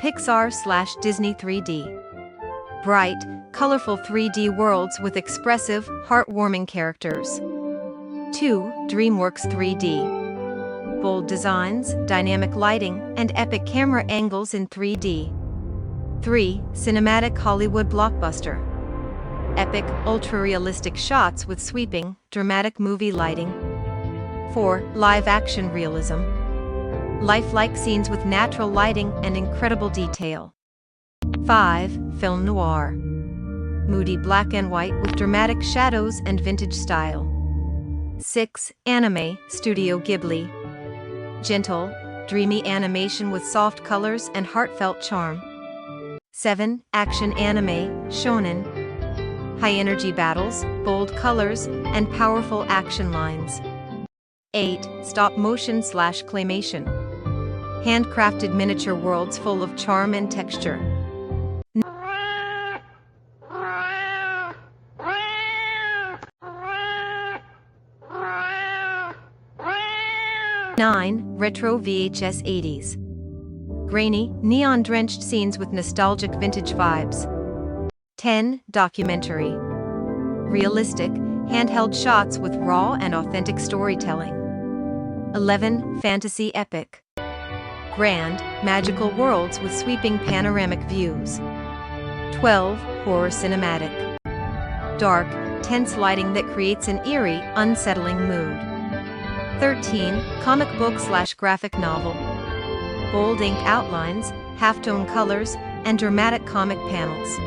Pixar/Disney 3D. Bright, colorful 3D worlds with expressive, heartwarming characters. 2. DreamWorks 3D. Bold designs, dynamic lighting, and epic camera angles in 3D. 3. Cinematic Hollywood blockbuster. Epic, ultra-realistic shots with sweeping, dramatic movie lighting. 4. Live-Action Realism. Lifelike scenes with natural lighting and incredible detail. 5. Film Noir. Moody black and white with dramatic shadows and vintage style. 6. Anime, Studio Ghibli. Gentle, dreamy animation with soft colors and heartfelt charm. 7. Action anime, Shonen. High-energy battles, bold colors, and powerful action lines. 8. Stop-motion/claymation. Handcrafted miniature worlds full of charm and texture. 9. Retro VHS 80s. Grainy, neon-drenched scenes with nostalgic vintage vibes. 10. Documentary. Realistic, handheld shots with raw and authentic storytelling. 11. Fantasy epic. Grand, magical worlds with sweeping panoramic views. 12. Horror cinematic. Dark, tense lighting that creates an eerie, unsettling mood. 13. Comic book/graphic novel. Bold ink outlines, halftone colors, and dramatic comic panels.